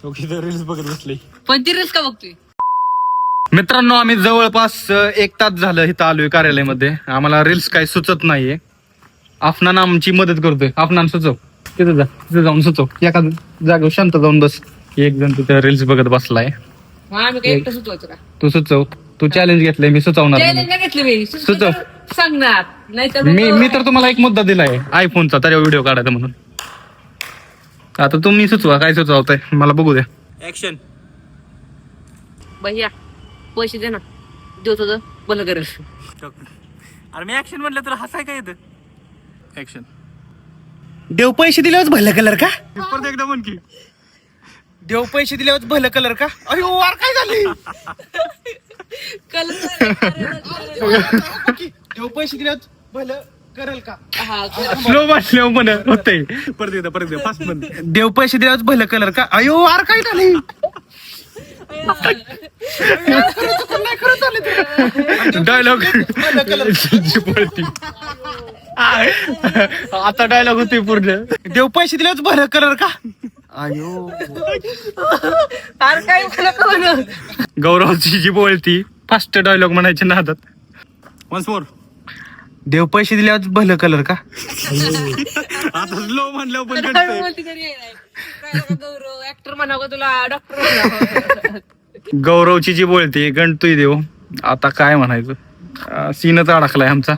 Reels बघत बसले. पण ती रील्स का बघतोय? मित्रांनो, आम्ही जवळपास 1 तास झालं इथं आलोय कार्यालयामध्ये. आम्हाला रील्स काही सुचत नाहीये. अफनान आमची मदत करतोय. अफनान सुचव, तिथे जा, तिथे जाऊन सुचव. एका जागेवर शांत जाऊन बस. एक जण तिथे रील्स बघत बसलाय. आम्ही काय एकटं सुचवायचं का? तू सुचव. तू चॅलेंज घेतलंय, मी सुचवणार नाही. चॅलेंज नाही घेतलं मी, सुचव. सांगणार नाही तर मी तर तुम्हाला एक मुद्दा दिलाय आयफोनचा, त्याच्यावर व्हिडिओ काढायचा म्हणून. आता तुम्ही सुचवा, काय सुचवताय मला बघू द्या. ऍक्शन. भैया पैसे दे ना, देऊ तुझं बंद करेल. अरे मी ऍक्शन म्हटलं तर हसाय काय येतं. ऍक्शन. देव पैसे दिल्यावर भलं कलर का? परत एकदा म्हण की. देव पैसे दिल्यावर भलं कलर का? अयो वार काय झाली? देव पैसे दिल्यावर भलं करल का? स्लो बसल्यावर म्हण होतंय. परत एकदा फास्ट म्हण. देव पैसे दिल्यावर भलं कलर का? अयो वार काय झाली? डायलॉग आता डायलॉग होते पूर्ण. देव पैसे दिल्यावर भलं कलर का? अयो काय गौरवची जी बोलती फास्ट डायलॉग म्हणायचे नादात. Once more. देव पैसे दिल्यावर भलं कलर का? आता स्लो म्हणलं पण गौरव ऍक्टर म्हणावं का तुला डॉक्टर? गौरवची जी बोलते गणतोय देव. आता काय म्हणायचं, सीनच अडकलाय आमचा.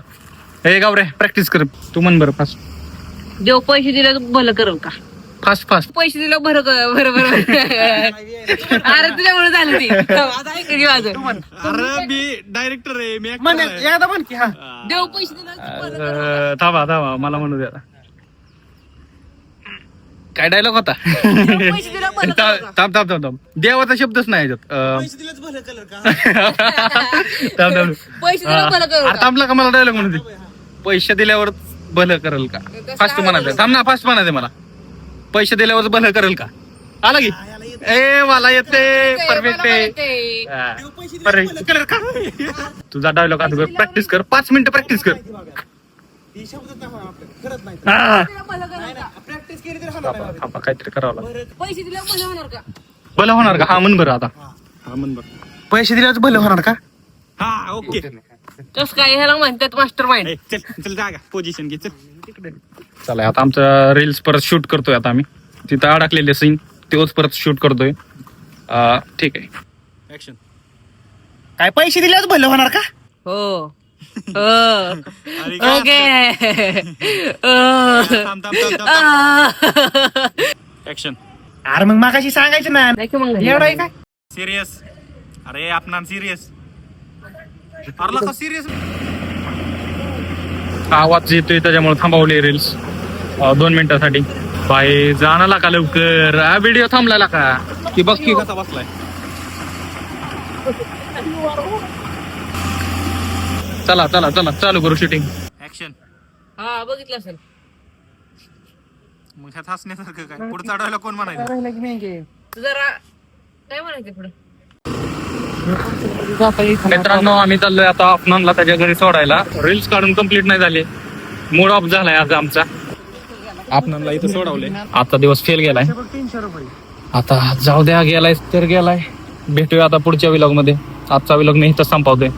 हे गावरे प्रॅक्टिस कर. तू म्हण बरं फास्ट. देव पैसे दिलं भलं करल का? Fast fast. पैसे दिलं बरोबर. अरे तुझ्यामुळे झालं ती. आता ऐक की माझं. अरे मी डायरेक्टर आहे, मी म्हण एकदा म्हण की. हा देव पैसे दिलं थांबा मला म्हणू द्या. काय डायलॉग होता? पैसे दिलं भलं करल का? थांब. देवाचा शब्दच नाही याच्यात. पैसे दिल्यावर भलं कलर का? थांब. पैसे दिलं भलं करल अरे का? थांबला का मला डायलॉग म्हणू दे. पैसे दिल्यावर भलं करेल का? फास्ट म्हणायचं. थांब ना, फास्ट म्हणायचं मला. पैसे दिल्यावर भलं करेल का? आला की. ए मला येते परफेक्ट आहे. देव पैसे Perfect. दिल्यावर भलं कलर का? तुझा डायलॉग आता प्रॅक्टिस कर. 5 मिनिटं प्रॅक्टिस कर. ही शब्द नाही आपल्याला करत नाही. हा. भलं करल का? प्रॅक्टिस केली तर होणार नाही. थांबा, काहीतरी करावं लागेल. पैसे दिलं भलं होणार का? भलं होणार का? हा म्हण बरं आता. हा म्हण बरं. पैसे दिल्यावर भलं होणार का? हा ओके. कस काय ह्याला म्हणतात मास्टर माइंड. चल जागा पोझिशन घे. चल चला आता आमचा रील्स परत शूट करतोय. आता आम्ही तिथं अडकलेले सीन तेच परत शूट करतोय. ठीक आहे. ऍक्शन. काय पैसे दिल्यावर भलं होणार का? हो ओके. ऍक्शन. अरे मग मागाशी सांगायचं ना. एवढं आहे काय? सिरियस. अरे आपण सिरियस. अरला का सिरियस. आवाज येतोय त्याच्यामुळे थांबवले रील्स 2 मिनिटासाठी. बाई जाणाला का लवकर. व्हिडिओ थांबला का की बघ की कसा बसलाय. चला चालू करू शूटिंग. ऍक्शन. हा बघितलं असेल. मग ह्यात हसण्यासारखं काय? पुढचा डायलॉग कोण म्हणायचं? तू जरा काय म्हणायचं पुढं? मित्रांनो, आम्ही चाललोय आता अफनानला त्याच्या घरी सोडायला. रील्स काढून कम्प्लीट नाही झाले. मूड ऑफ झालाय आज आमचा. अफनानला इथं सोडवलंय. आजचा दिवस फेल गेलाय. 300 रुपये. आता जाऊ द्या, गेलाय तर गेलाय. भेटूया आता पुढच्या व्लॉग मध्ये. आजचा व्लॉग मी इथं संपवतोय.